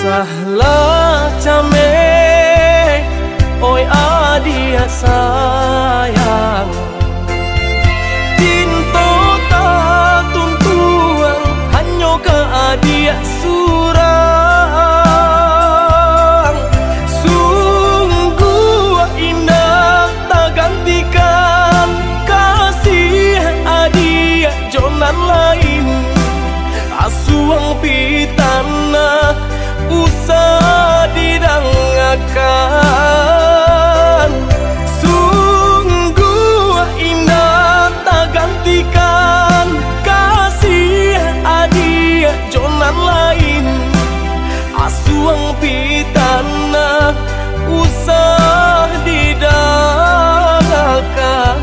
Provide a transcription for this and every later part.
Sahlah came, oi adia sayang. Tinto tak tuntuan, hanya ke adia surang. Sungguh indah tak gantikan kasih adia jonan lain. Asuang pitana usah didangakan. Sungguh indah tak gantikan kasih adia jonan lain. Asuang pitana usah didangakan.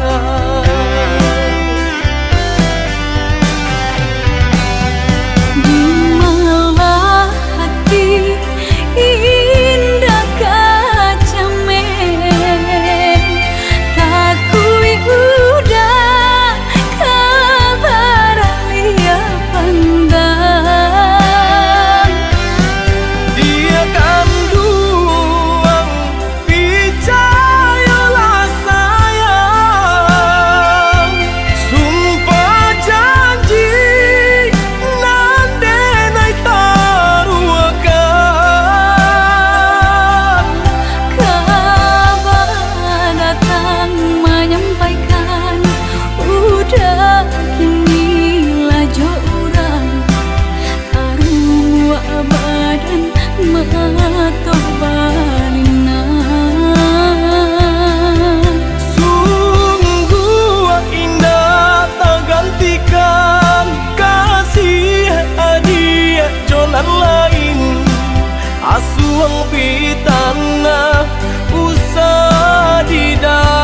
Asuang pitana usah didangakan.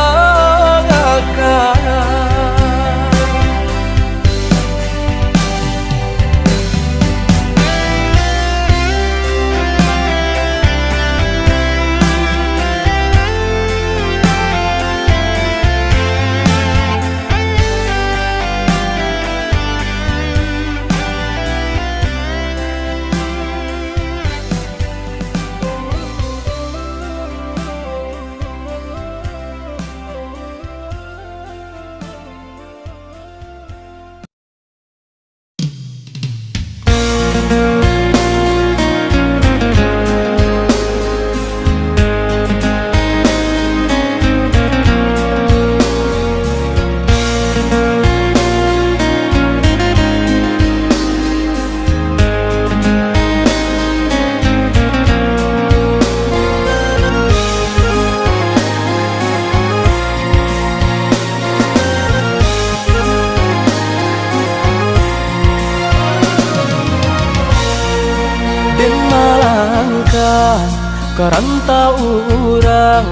Karanta orang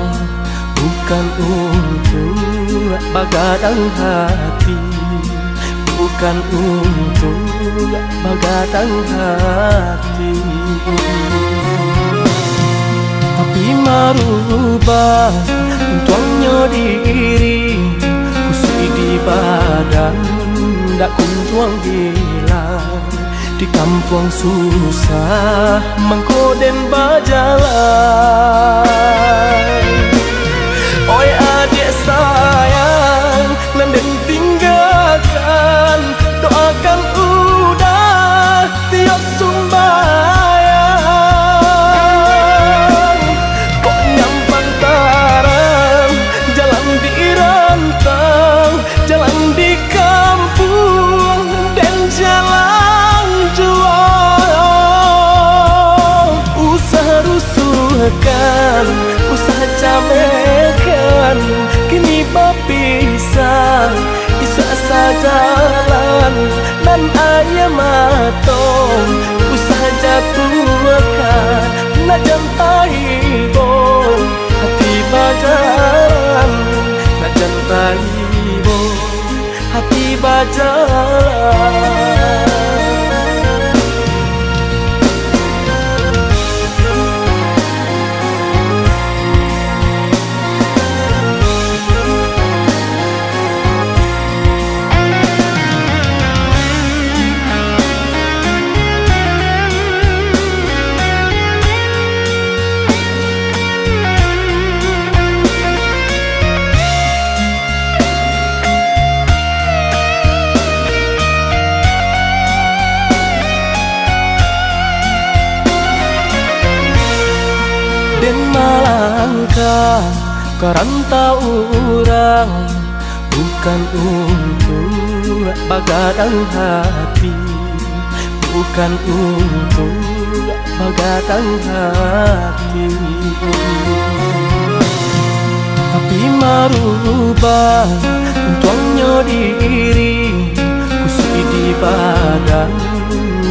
bukan untuk bagadang hati, bukan untuk bagadang hati, tapi merubah untuknya diri kusui di badan dak kunjuang hilang. Di kampung susah mengkoden berjalan. Oi adik sayang, nanden tinggalkan, doakan udah tiap sumbayang. Kok nyampang tarang, jalan di rantang, jalan di kampung dan jalan usah camekan, kini berpisah, isa sajalan dan ayam matong, usah jatuhkan, nak jantai bong, hati bajalan, nak jantai bong, hati bajalan. Den malangkah karanta orang, bukan untuk bagadang hati, bukan untuk bagadang hati. Tapi marubah untuangnya diri, kusui di badan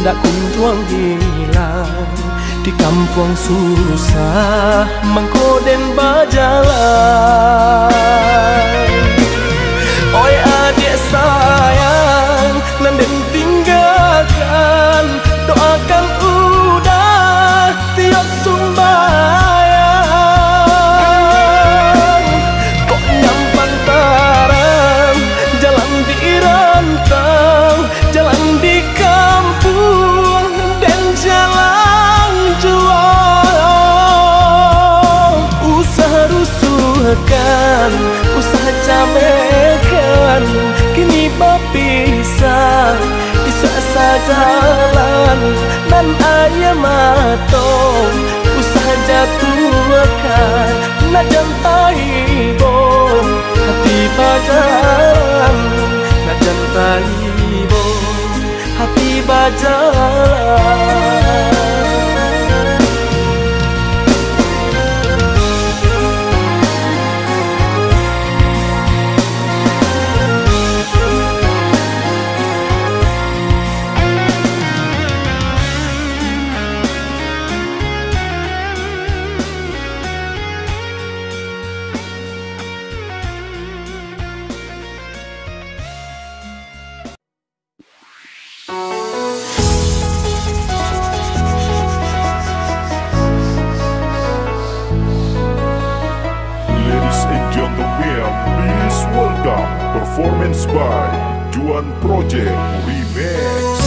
dak kunjuang hilang. Di kampung susah mengkoden bajalan. Oi adik sayang, nanden tinggalkan, doakan udah tiap sumbayang. Kok nyampang tarang, jalan di rantang, jalan di kampung dan jalan jual. Usaha rusuhkan, usaha camekan, kini berpisah di jalan dan ayah matong. Usaha jatuhkan, nak jantai bom hati bajalan, nak jantai bom hati bajalan. Performance by Juan Project Remix.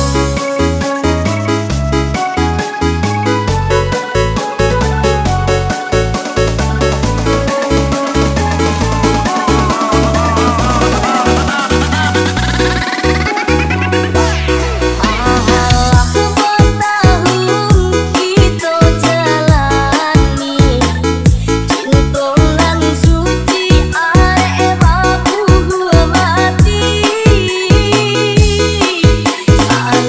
Saat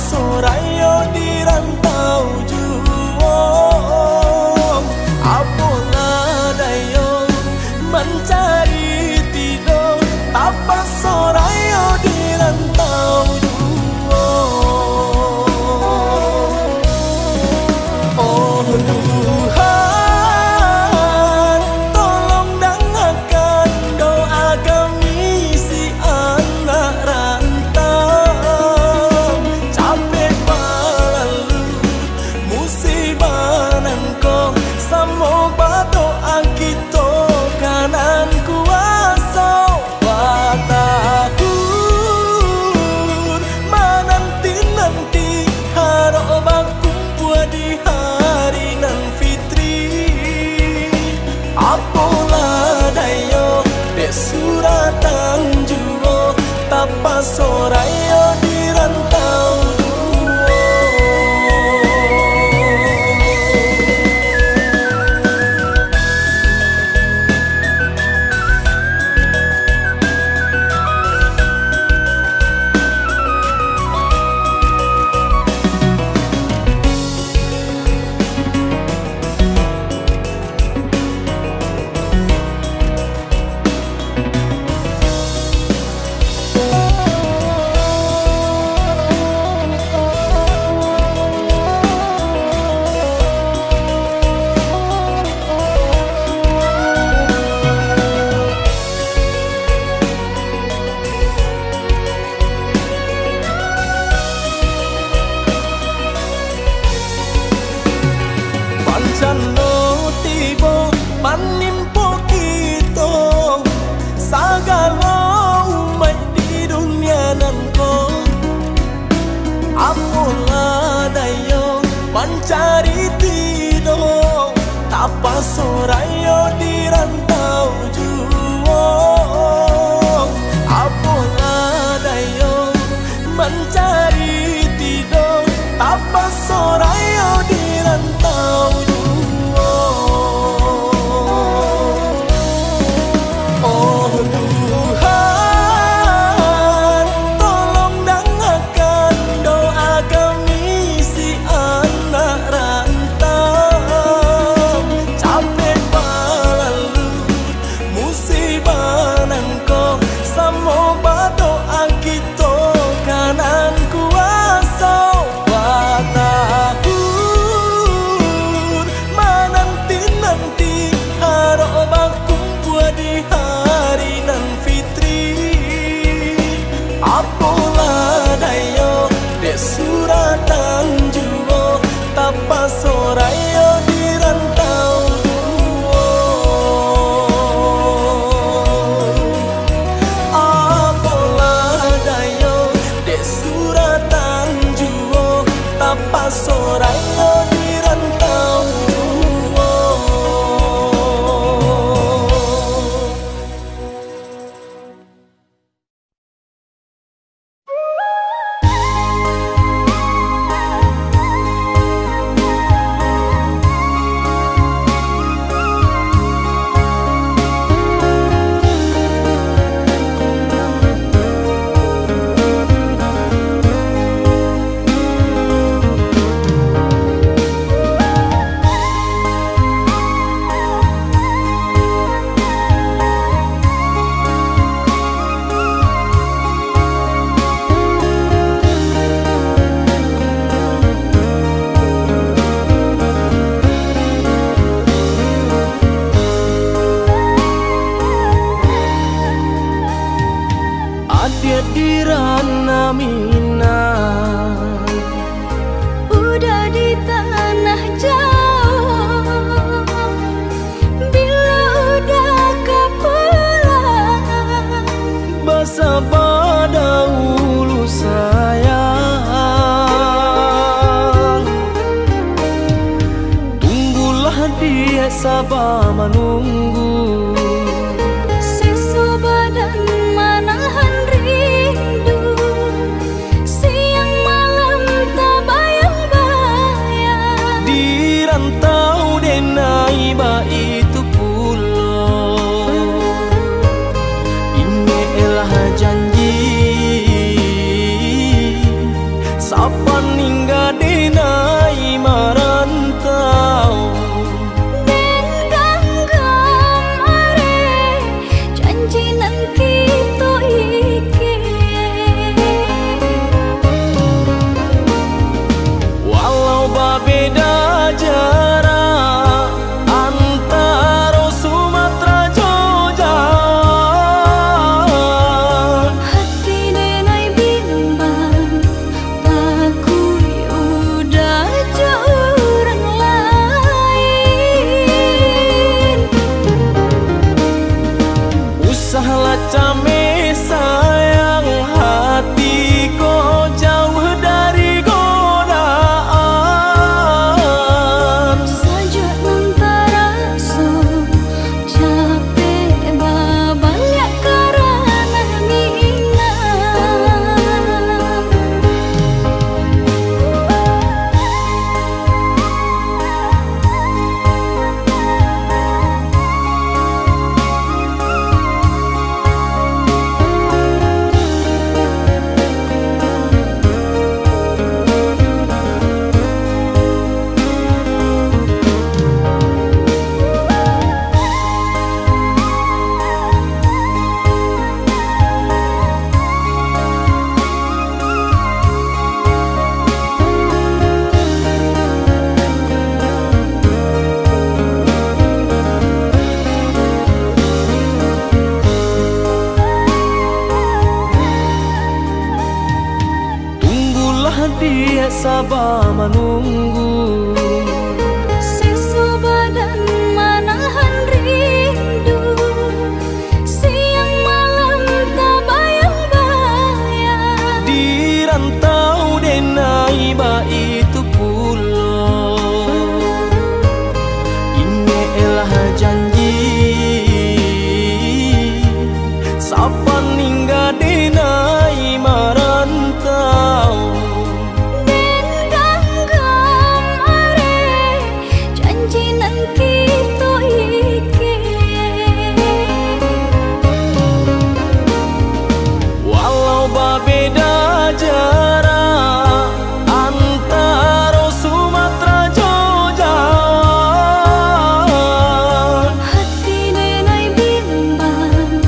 sorayo di rantau juang. Apalah dayo mencari tidur, apa sorayo di rantau juang. Oh Tuhan, tolong dengarkan doa kami si anak rantau. Capek berlalu musibah nangko, semoga doa kita kanan kuasa. Watakun menanti-nanti harap berkumpul di hari nan fitri. Apalah dayo dek suratan juo, tapa sorayo di rantau Pancano tibo panimpo kita, sagala umat di dunia nanko. Apalah dayo mencari tidur, tapa sorayo di rantau juang. Apalah dayo mencari tidur, tapa sorayo di rantau juang. Oh Tuhan, tolong dengarkan doa kami si anak rantau. Capek berlalu musibah nangko, semoga doa kita kanan kuasa. Watakun menanti-nanti harap berkumpul di hari nan fitri. Apalah dayo dek suratan juo, tapa sorayo di rantau juang. Apalah dayo dek suratan juo, tapa sorayo di rantau juang. Adia di ranah Minang, udah di tanah jauh. Bila udah kepulang, basa pada ulu sayang. Tunggulah dia sabar menunggu, sisa badan manahan rindu. Siang malam tak bayang-bayang, di rantau denai ba itu pulau. Ini elah janji, sapa hingga denai marantau. Den ganggam are janji nan kita iki. Walau berbeda jarak antara Sumatera Jogja, Hati denai bimbang takui udah jauh orang lain. usahlah came sayang hati kau jauh dari godaan. Saja antara so capek babalnya karena minang. Tunggulah dia sabar menunggu. Sisa badan manahan rindu. Siang malam tak bayang-bayang. Di rantau denai ba itu pulau. Ini elah janji sapan hingga denai marantau. Den ganggam are janji nan kita iki. Walau berbeda jarak antara Sumatera Jogja, Hati denai bimbang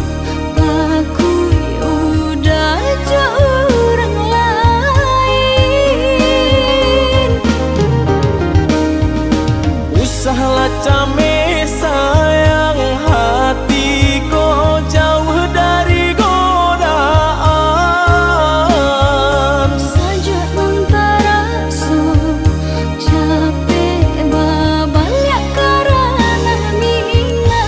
takui udah jauh orang lain. usahlah came sayang hati kau jauh dari godaan. Saja antara so capek babalnya karena minang.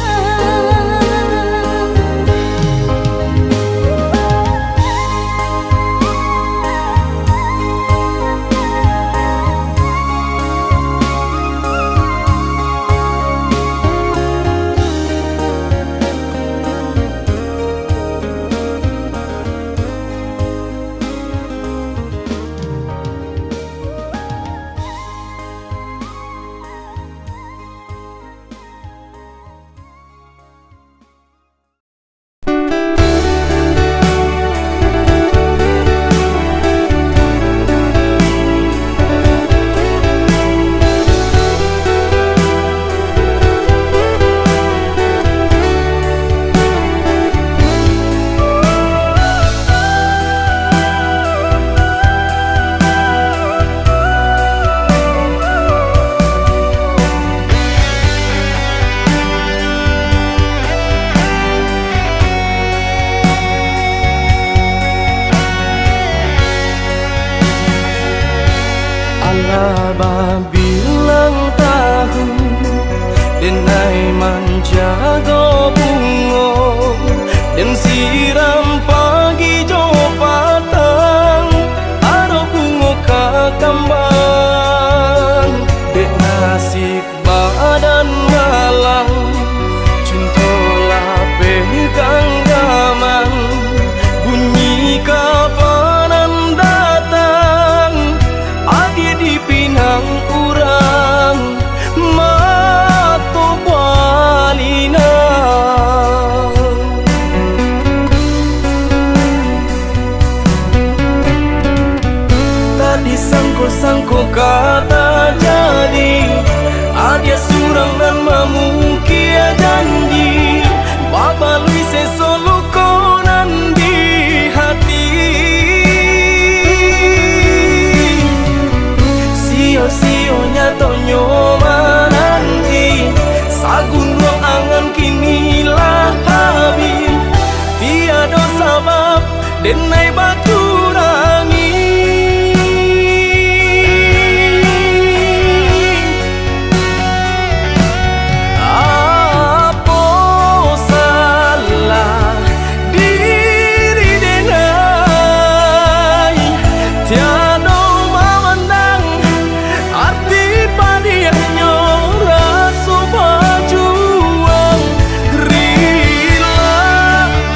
Alaba bilang tahu denai menjaga bunga dan siram pagi jo patang ada bunga kakambang dek nasib badan malang cintolah pegang gaman bunyi kapanan datang adi di pinang urang mato balina. sangko kata jadi, ada surang dan memungkia janji, babalui sesolo konan di hati. Sio-sionya tonyo menanti, sagun ruang angan kinilah habis, tiada sabab denai batu rangi. Apa salah diri denai, tiada memandang arti padiahnya rasa berjuang. Rila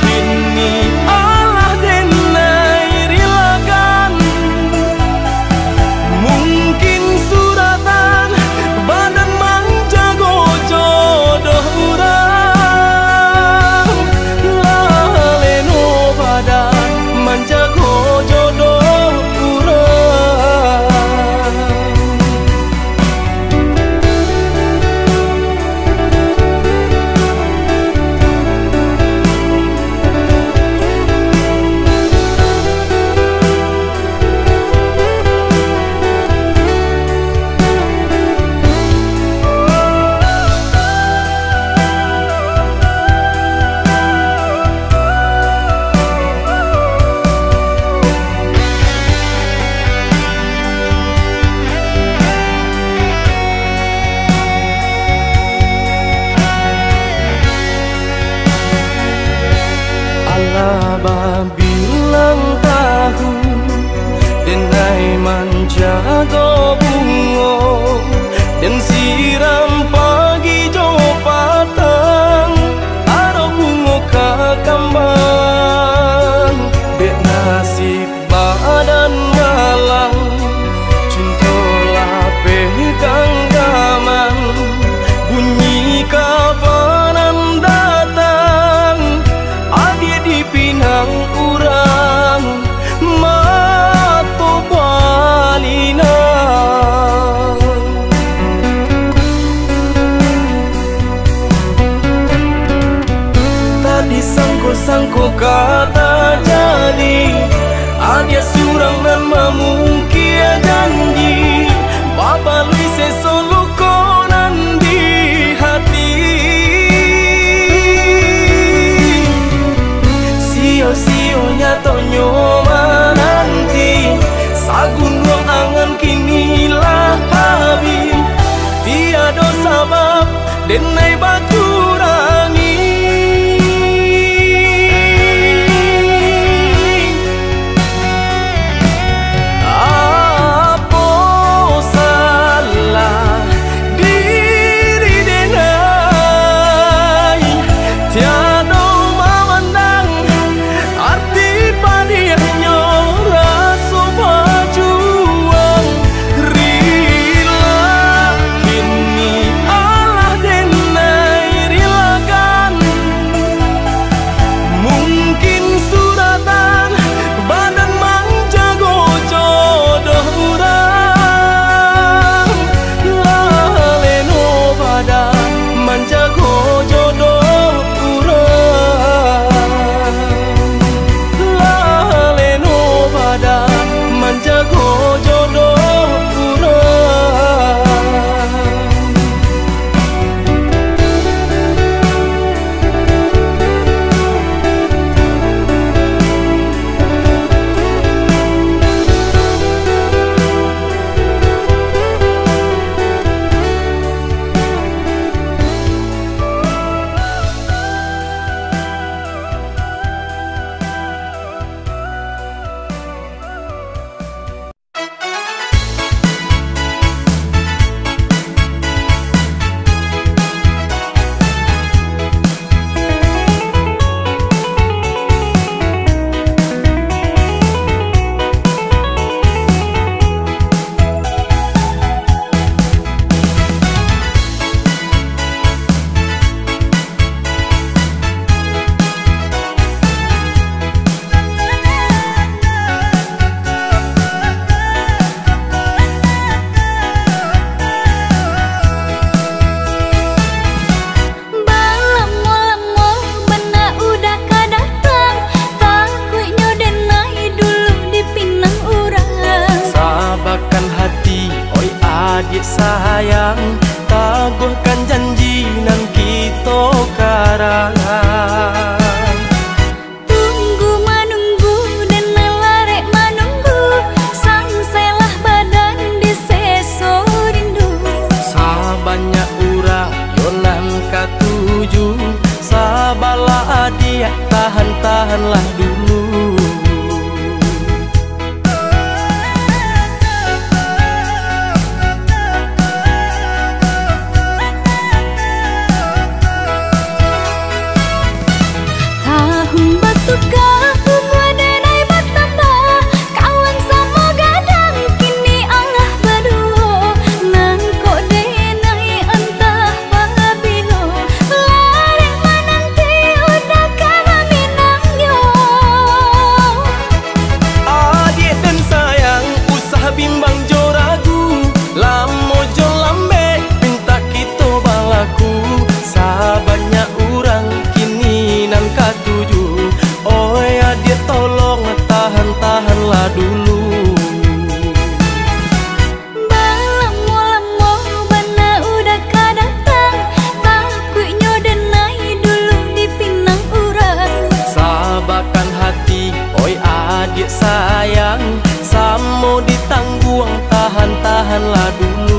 kini Allah denai rilakan, mungkin suratan badan menjago jodoh urang, laleno badan menjago jodoh urang. Allah bilang tahu denai menjaga bunga, dan siram pagi jo patang, ada bunga kakambang. Dek nasib badan malang, cintolah pegang gaman, bunyi kabanan datang, adik dipinang urang mato balina. Tadi sangko kata jadi, ada surang dan memungkia janji, babalui sesolo konan di hati. Sio-sionya tonyo menanti, sagun ruang angan kinilah habis, tiada sabab denai batu rangi. adik sayang, taguhkan janji nan kita karangan. Tunggu menunggu dan melarek menunggu, sangselah badan di seso rindu. Sabanyak urang yonan katuju, sabalah adik tahan-tahanlah dulu. Tahanlah dulu. Balamo-lamo bana udah kadatang, takutnya denai dulu dipinang urang. Sabarkan hati, oi adik sayang, samo ditangguang, tahan-tahanlah dulu.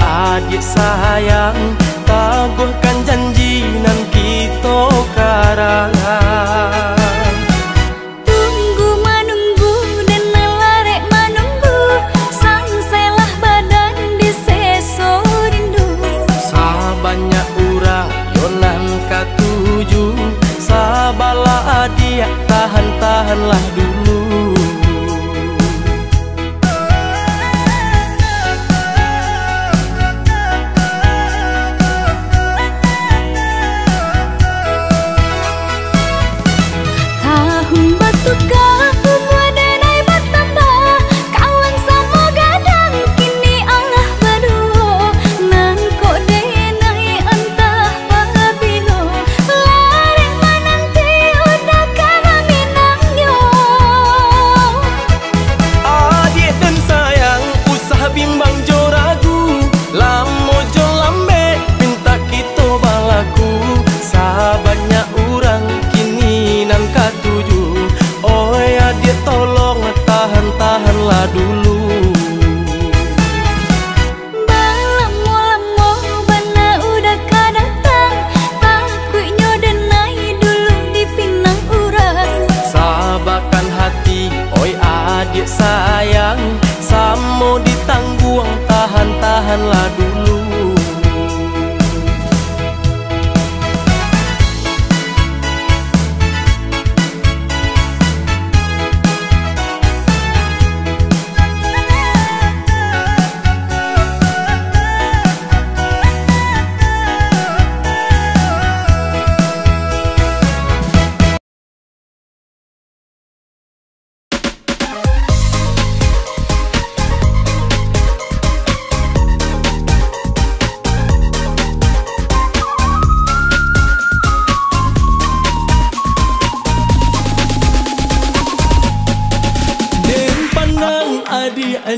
Adik sayang, taguhkan janji nan kita karangan. Tunggu menunggu dan melarek menunggu, sangselah badan di seso rindu. Sabanyak urang yonan katuju, sabalah adik tahan-tahanlah dulu. Tahanlah dulu. Balamo-lamo bana udah kadatang, takutnya denai dulu dipinang urang. Sabarkan hati, oi adik sayang, samo ditangguang, tahan-tahanlah dulu.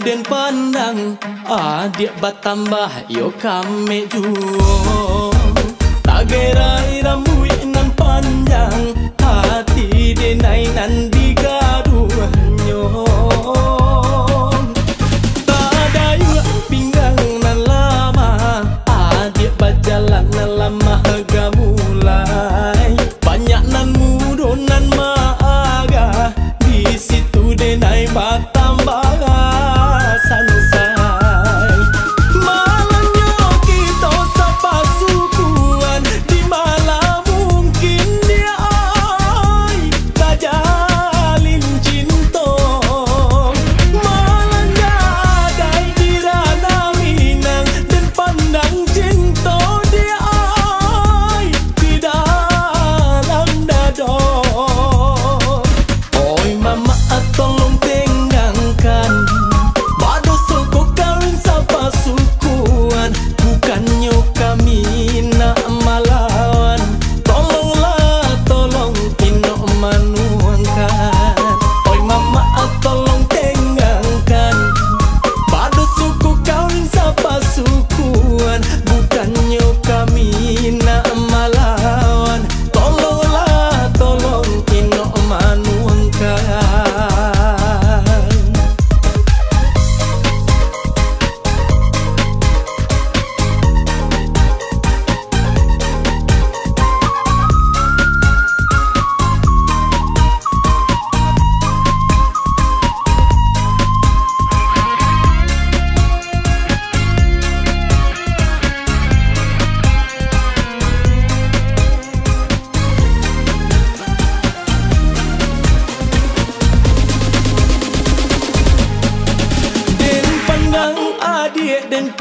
Den pandang adik batambah yo kame juo, tak gerai rambut nan panjang, hati denai nan digaduhnya. Tak ada yuk pinggang nan lama, adik berjalan nan lama gamulai, banyak nan mudo nan maaga, di situ denai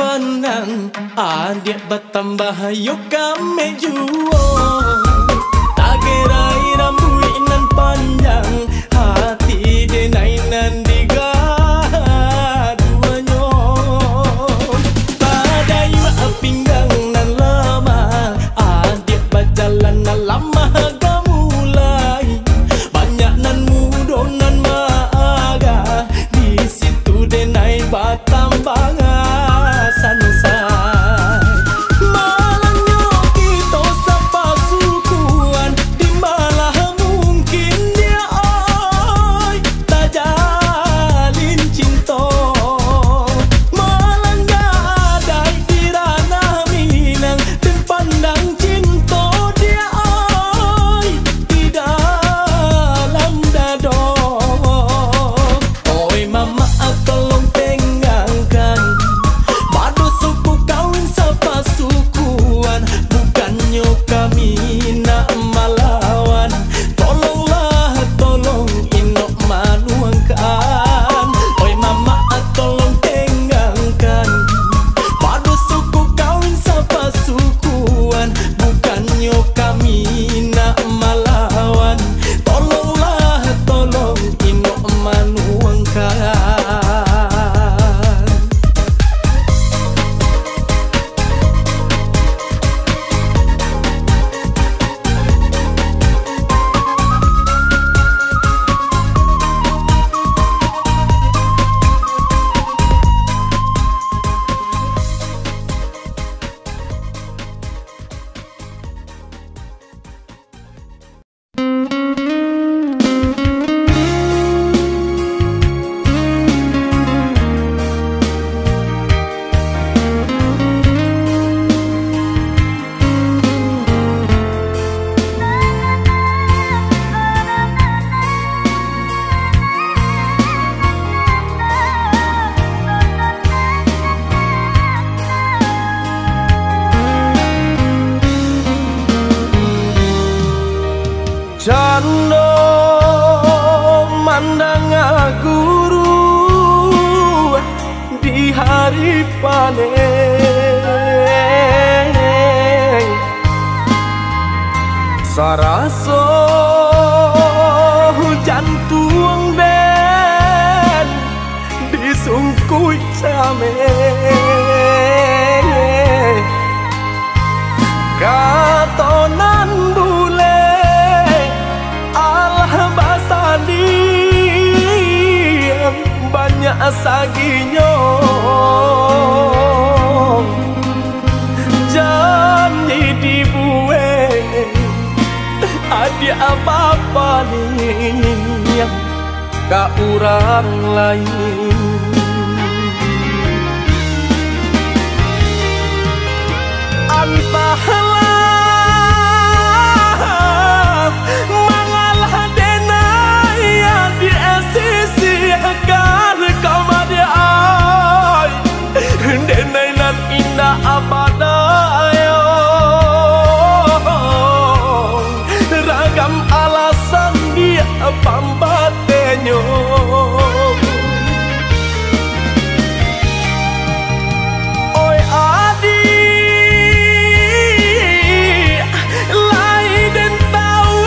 panang adik bertambah yuk kami jual. Tak kira rambut nan panjang hati denai nan digaduanyo. Pada yuk pinggang nan lama adik berjalan nan lama gamulai. Banyak nan mudo nan maaga di situ denai batambang sansai. Malangnya kita sapa sukuan di malah mungkin dia oi tak jalin cinta. Malangnya ada di ranah Minang dan pandang cinta dia oi di dalam dada. Oi mama tolong tengangkan badu suku kawin sapa sukuan, bukannya kami nak melawan. Tolonglah tolong inok manuangkan. Oi mama tolong tengangkan badu suku kawin sapa sukuan, bukannya kami nak melawan. Tolonglah tolong inok manuangkan. Cando mandang guru di hari panen, saraso hujan tuang den disungkui camen. Katonan bule banyak saginya janji dibuat ada apa-apa nih ke orang lain. Entahlah mengalah denai di sisi akan kau madi ay denai nan indah abadayo. Ragam alasan dia pambatenyo. Oi adik lai den tahu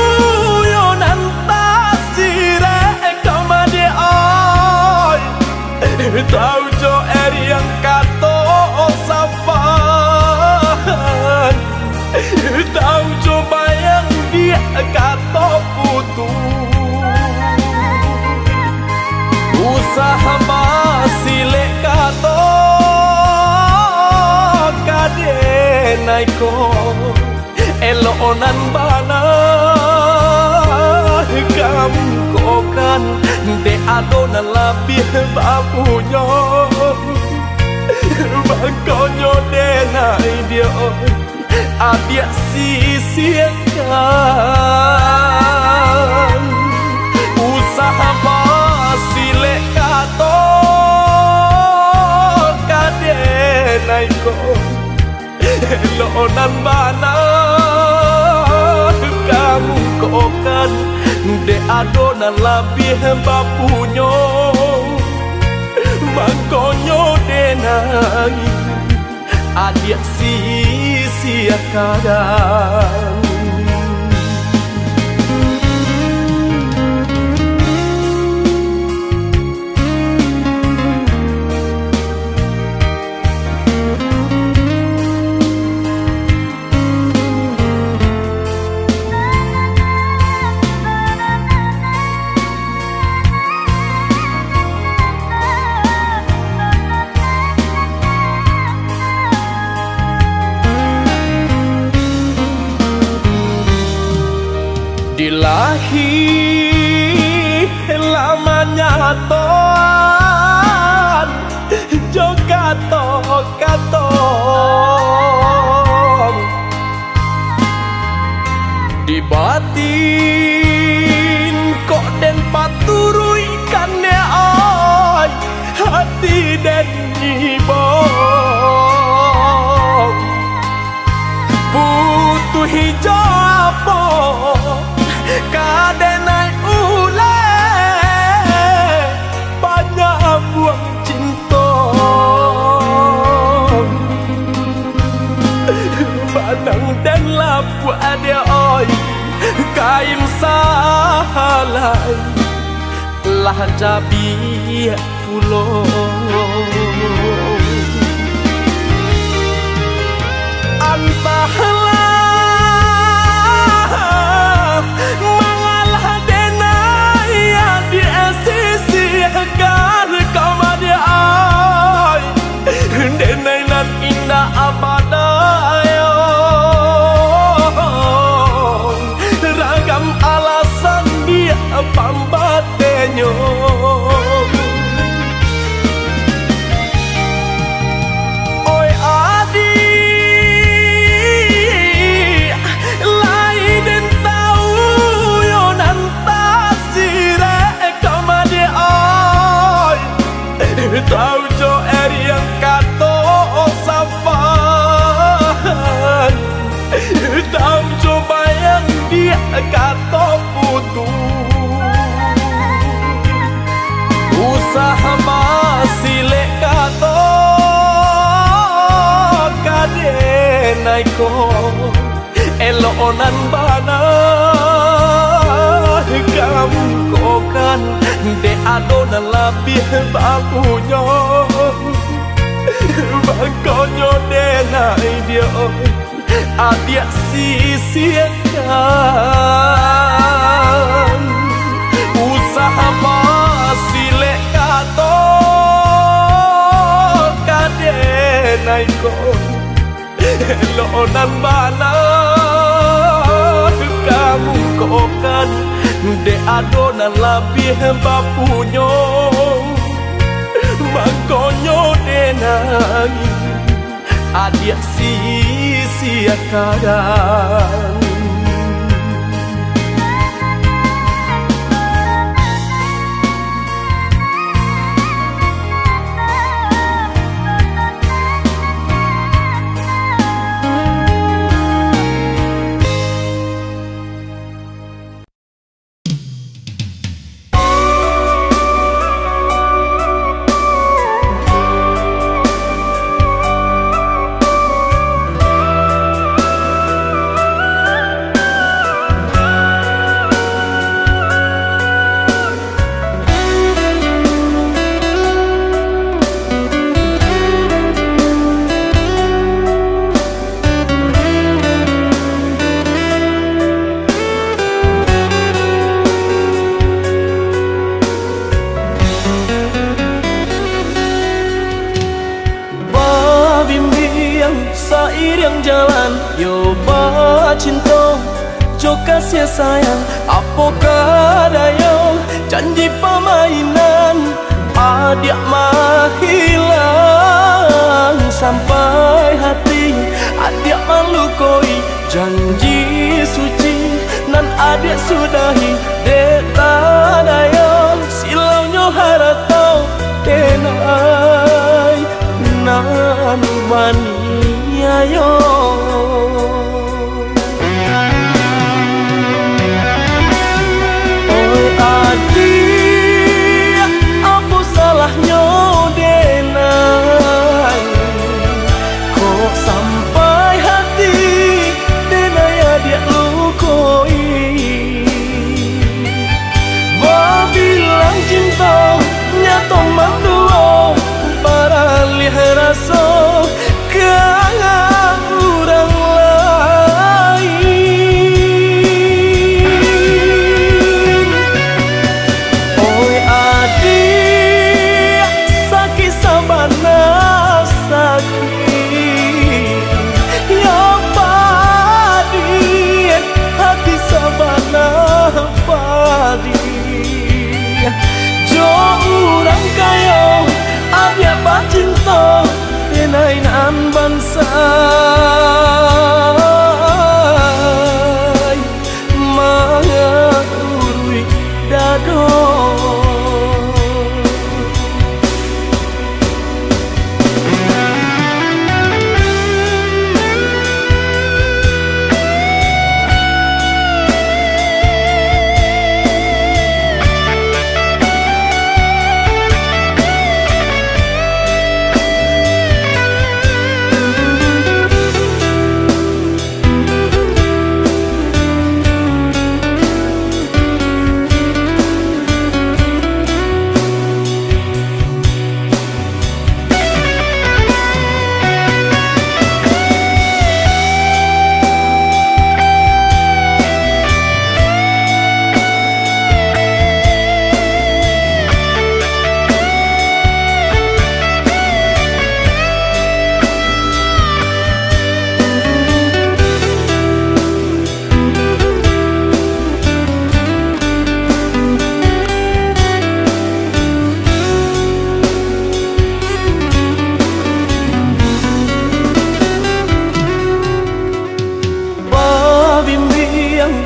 yo nan tasire kau madi ay tahu jo yang kato sapan tahu jo bayang dia kato putu usaha masile kato kadenai ko elonan bana kamu kokan de adonan labih bapunya bangkonyo denai dia adia sisiakan usaha masile kato kadenai ko elonan bana kamu kokan de adonan labih bapunyo mangkonyo denai adik sia-siakan. Dilahi lamanya toan juga katong di batin kok den paturui kan ne oi hati den ibong butuh hijab kadenai ule banyak buang cinta banang dan lapu ada oi kain sahalai lah jabi pulau antahlah mengalah denai di sisi agar kau dia ai denai nan indah abadayo ragam alasan dia pambatenyo oi adi tahu jo yang kato safan tahu jo bayang dia kato putu usaha masile kato kadenai ko elonan bana kamu kokan de adonan labih bakunya bakonyo denai dia adik sisiakan usaha masile kato kadenai ko elonan bana kamu kokan de adonan labih bapunyo makonyo denai adik sia-siakan. Seiring jalan yo ba cinta jo kasih sayang apakah dayo janji permainan adik mah hilang sampai hati adik malu koi janji suci nan adik sudahi deta dayo silaunya haratau denai nan mani ayo oi adik apa salahnya denai kok denai nan bansai mangarui dado.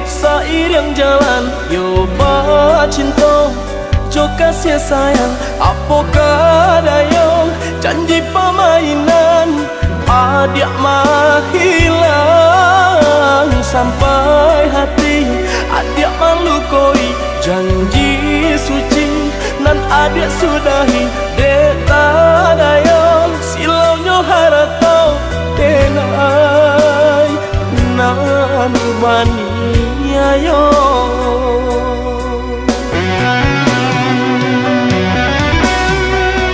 Seiring jalan yo cinta jo kasih sayang apakah dayong janji permainan adik mah hilang sampai hati adik malu koi janji suci nan adik sudahi deta dayong silaunya haratau denai nan bani yo.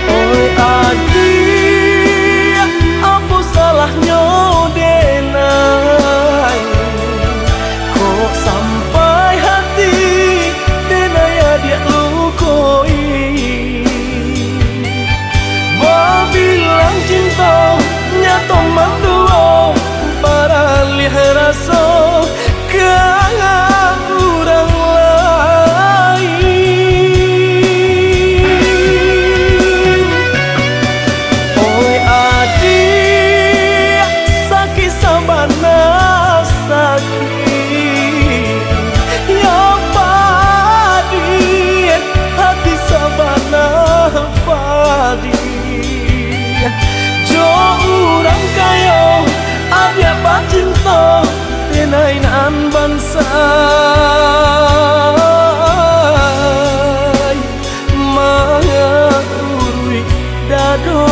Oi adik, apa salahnya denai? Kok sampai hati denai adik lukoi? Bilang cinta nyata mandua baralih rasa orang lain. Oi adik, sakit sabana sakit ya padi hati sabana padi jo orang kaya adik cinta denai nan bansai mangarui dado.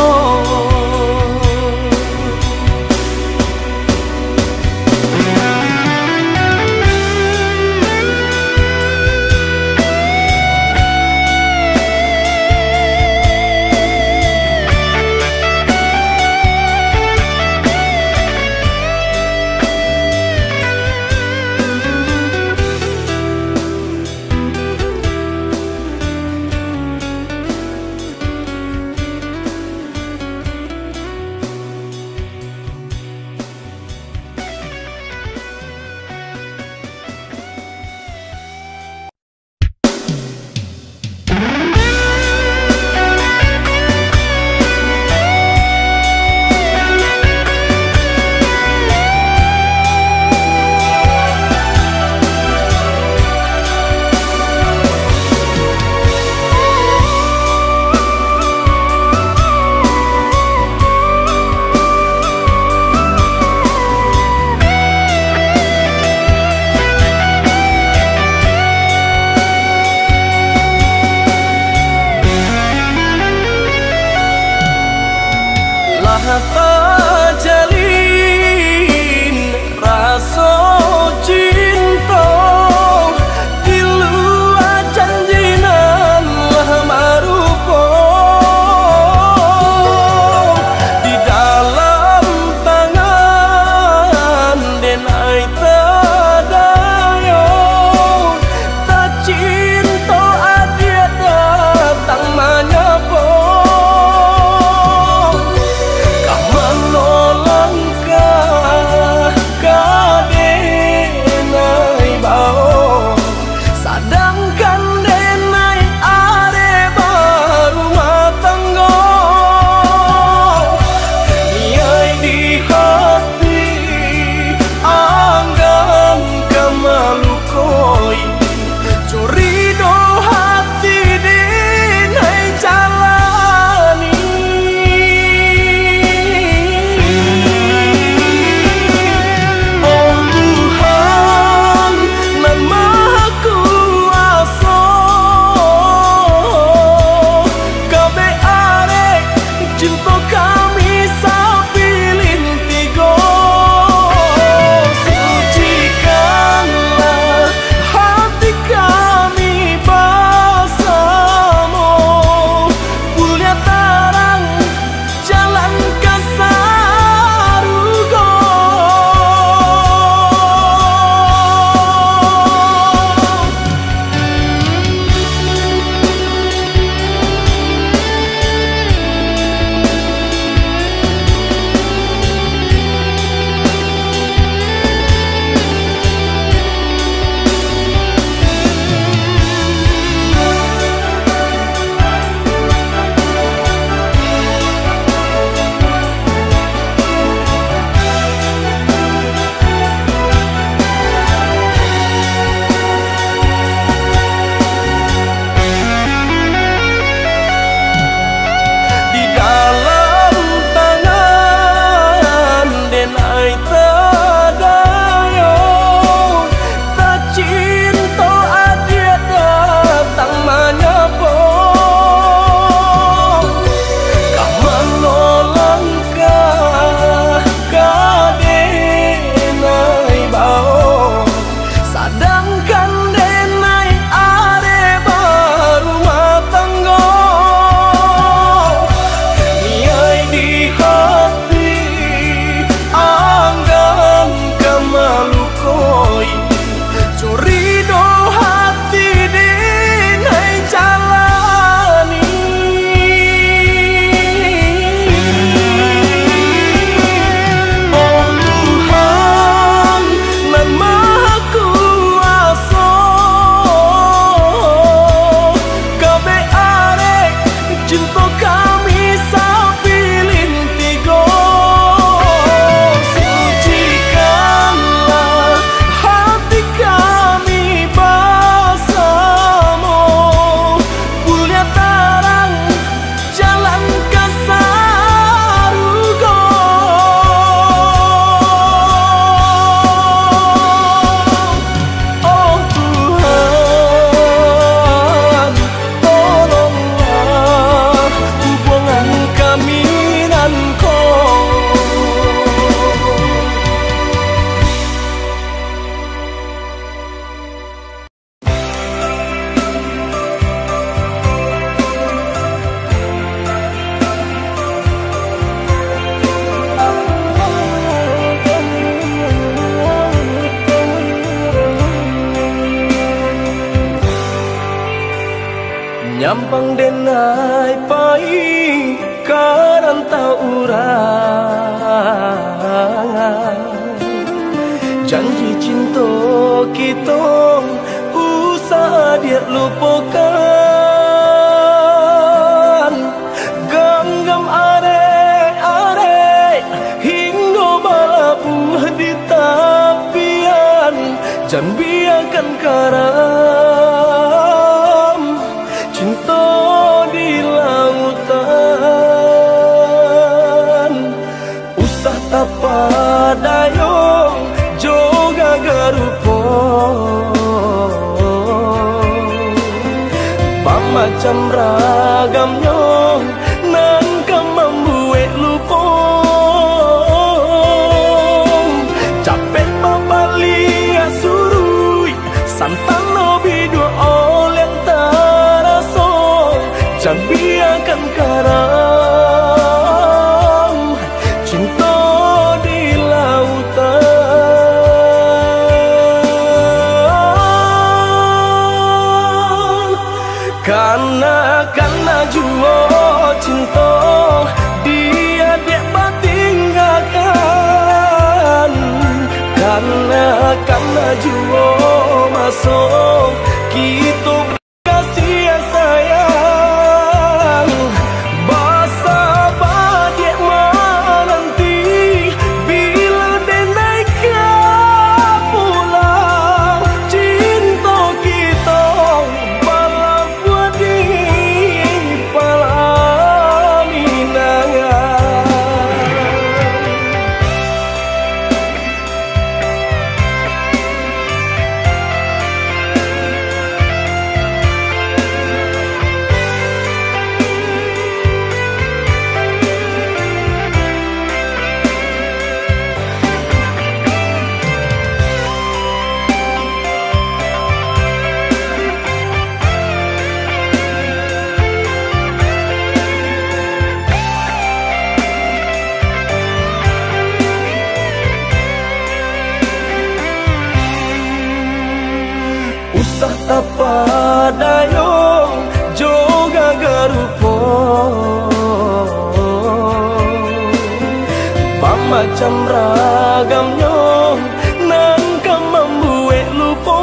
Jalin rasa cinta di luar janjinan lah marupa di dalam tangan denai tadayo tak cinta adia datang menyapa kaman dayong denai pai karanta urang janji cinta kita usah dia lupakan genggam arek-arek hingga balabuh di tapian jangan biarkan karam cinta di lautan usah tapa dayong joga garupo macam ragamnya nan kamambuek lupo capek papali asurui santan lobi dua oleng taraso jangan biarkan karam cinta di lautan karena juo cinta dia tinggalkan karena juo masuk kita kasih sayang basa badek menanti bila dia naik pulang cinta kita balap buat di usah tapa dayong joga garupo pamacam ragamnya nan kamambuek lupo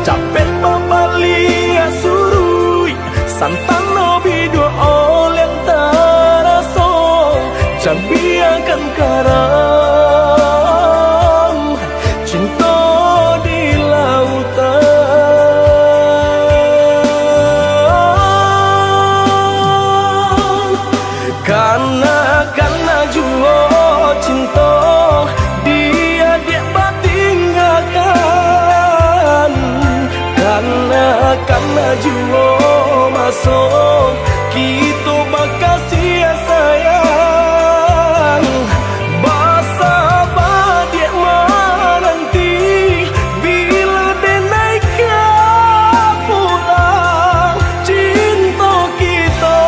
capek papali asurui santan lobi dua oleng taraso jangan biarkan karam cinta di lautan karena juo cinta dia tinggalkan karena juo masuk kita bakal sia sayang basa badek menanti bila dia naik pulang cinta kita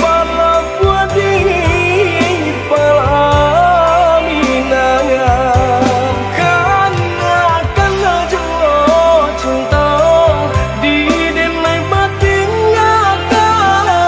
balap buat di pelaminangan karena juo cinta di denai tinggalkan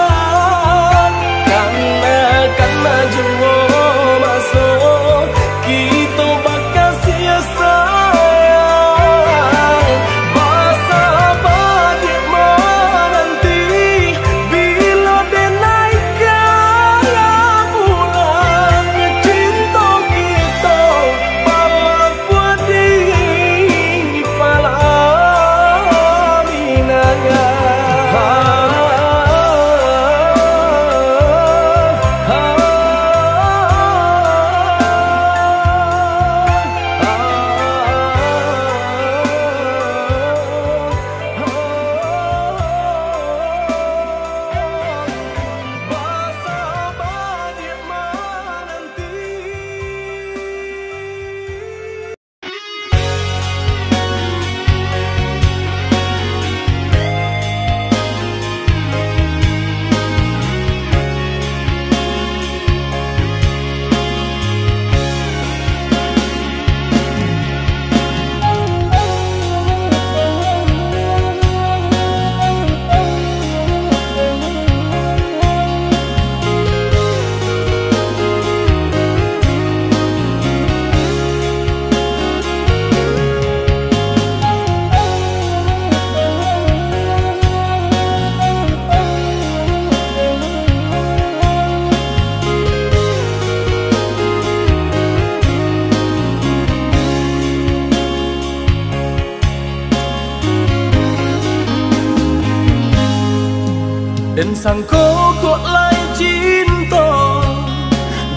Dan sang cô kok lai cinta,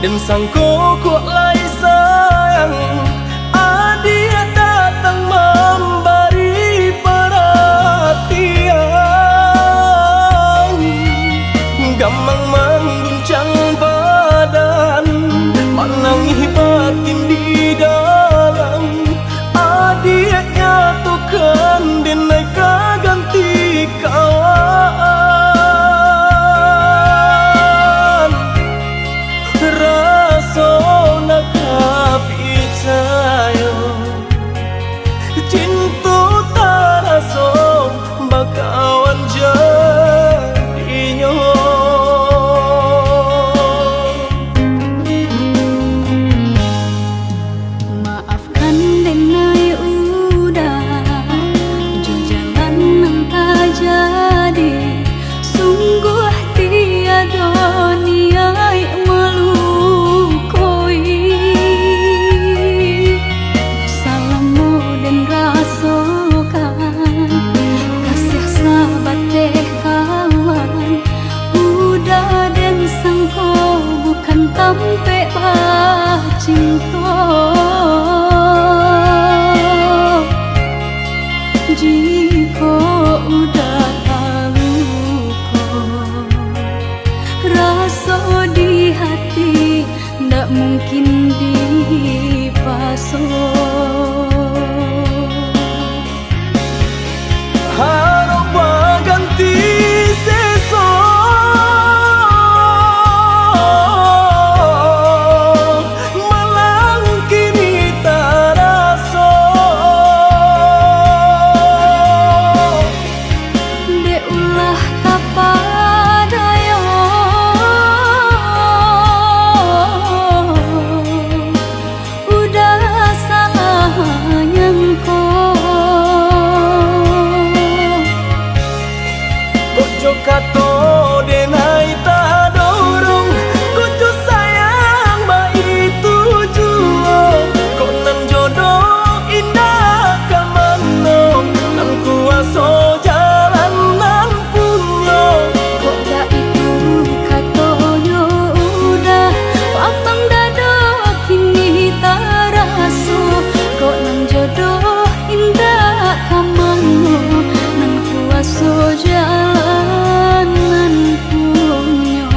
dan sang cô kok lai sayang. Dia datang memberi perhatian, gampang mengguncang badan, menangis batin di dalam. Dia nyatukan denai ganti kawan. Rasa nak percaya cinta taraso bakawan jadinya. Maafkan denai udah jo jalan nang tak jadi, sungguh tiada niat melukoi. Salamu dan rasakan kasih sahabat deh kawan. Udah dan sangko bukan tampe cinta. Jika udah tahu kok rasa di hati, ndak mungkin dipasok. Harap ganti sesok, malang kini taraso. De ulah tapadaya, udah salah nyangko. Kojo kato denai tak dorong, kojo sayang ba itu jua. Kok nan jodoh indah kamano, nan kuaso jalan nan punyo. Kok gak itu katonyo udah lapang dada kini taraso. Kok nang jodoh indah kamano, nan kuaso jalan nan punyo.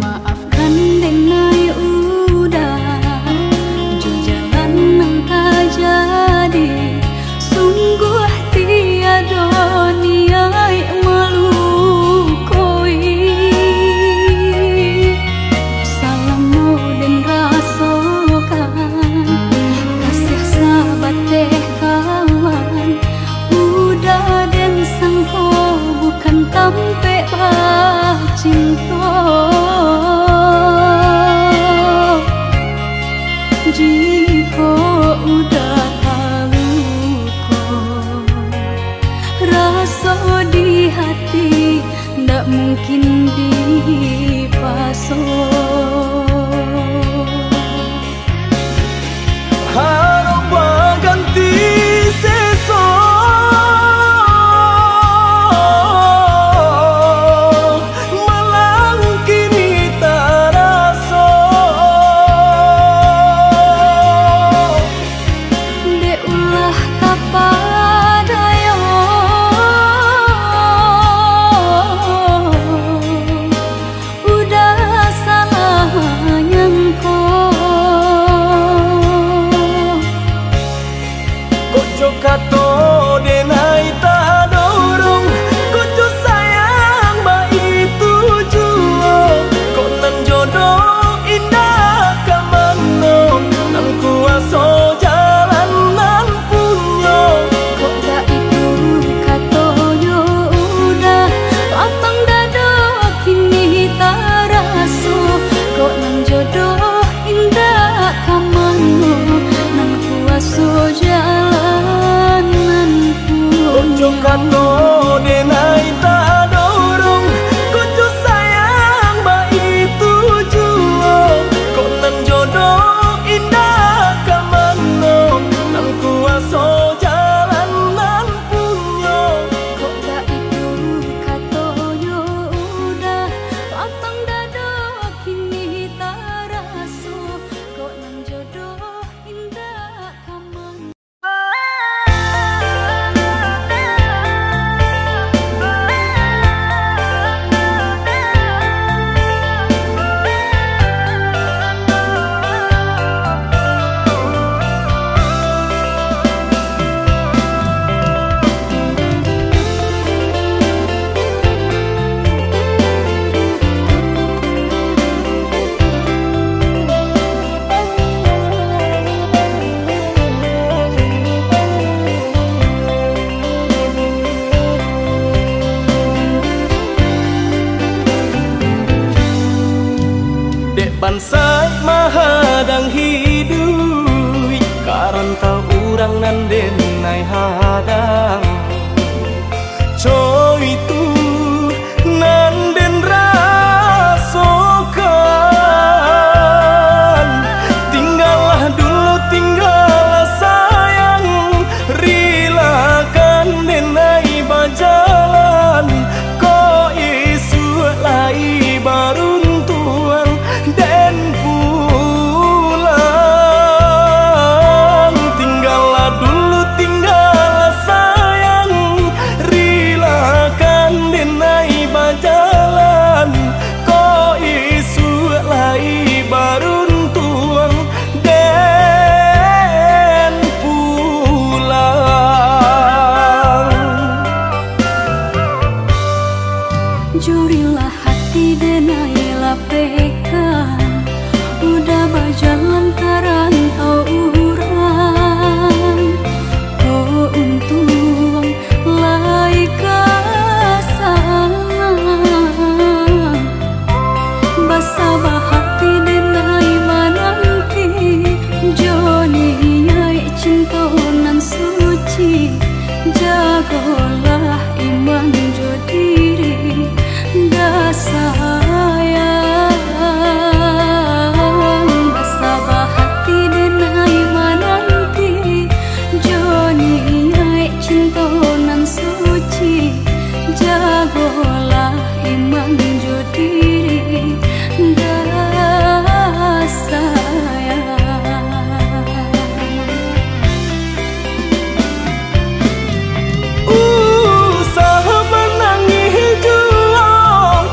Maafkan denai udah jo jalan nang tak jadi, sungguh tiada niat melukoi. Salamu dan rasakan kasih sahabat deh kawan. Udah dan sangko bukan tampe cinta. Jika udah tahu kok rasa di hati, ndak mungkin dipasok. Harap ganti sesok, malang kini taraso. De ulah tapadaya, udah salah kato denai tak dorong kucu sayang bayi tujuan kok nan jodoh indah kamano nan kuaso jalan nan punyo kok gak itu kato yo udah lapang dado kini tak raso kok nan jodoh indah kaman. Dek bansai mahadang hidup karanta urang nan denai hadang coy tu nan den rasokan tinggallah dulu tinggallah sayang rilakan denai bajalan ko isu lai baruntuan dan pulang tinggallah dulu tinggallah sayang rilakan denai bajalan ko isu lai baruntuan dan pulang. Jurilah hati denai lapekan udah berjalan karantau urang ko untung lai kasang basabah hati denai mananti joni nyai cinta nan suci jagolah iman jo diri dah sayang basabah hati denai mananti joni nyai cinta nan suci jagolah iman jo diri dah sayang. Usaha menangis juang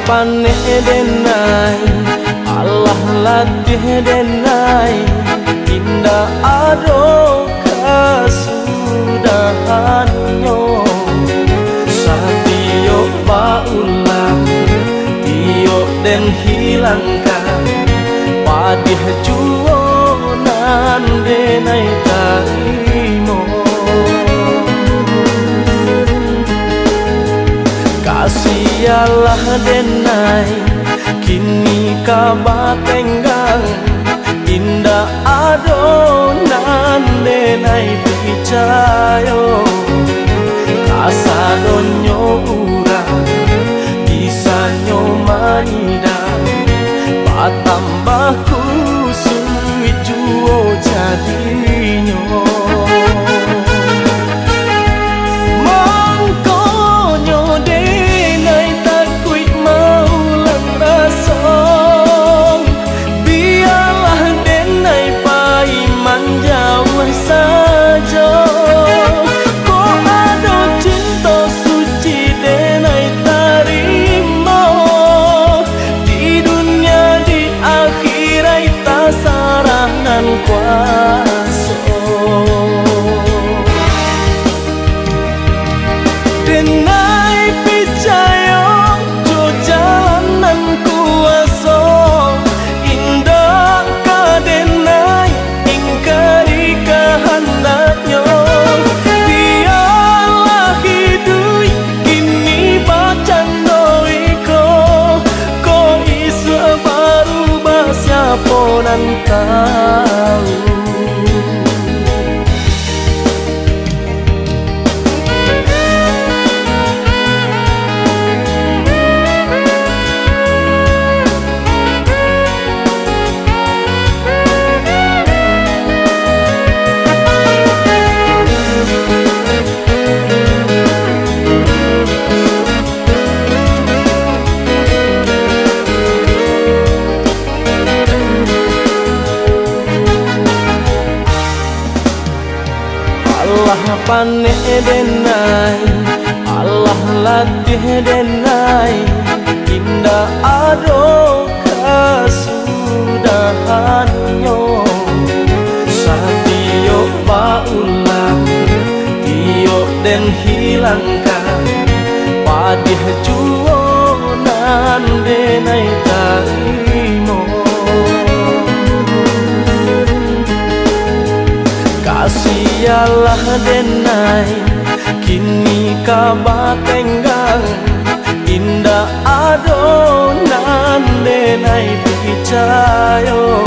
pane denai Allah latih denai indah ado kasudahannya satio paulang tio den hilangkan padih juonan denai tarimo kasialah denai kini kabatenggang indah adonan denai percayo kasadonyo urang bisanyo manidang patambah kusui juo jadinyo saja ko ado cinta suci denai tarimo di dunia di akhirat tak sarangan kuasa denai percaya jo jalanan kuasa indah kadenai ingkari kehendaknya biarlah hidup kini bacandoiko ko isu baru siapa nan tahu Allah pane denai Allah latih denai indah ado kasudahannya satio paulang tio den hilangkan padih juonan denai tarimo kasialah denai kini kabatenggang indah adonan denai percayo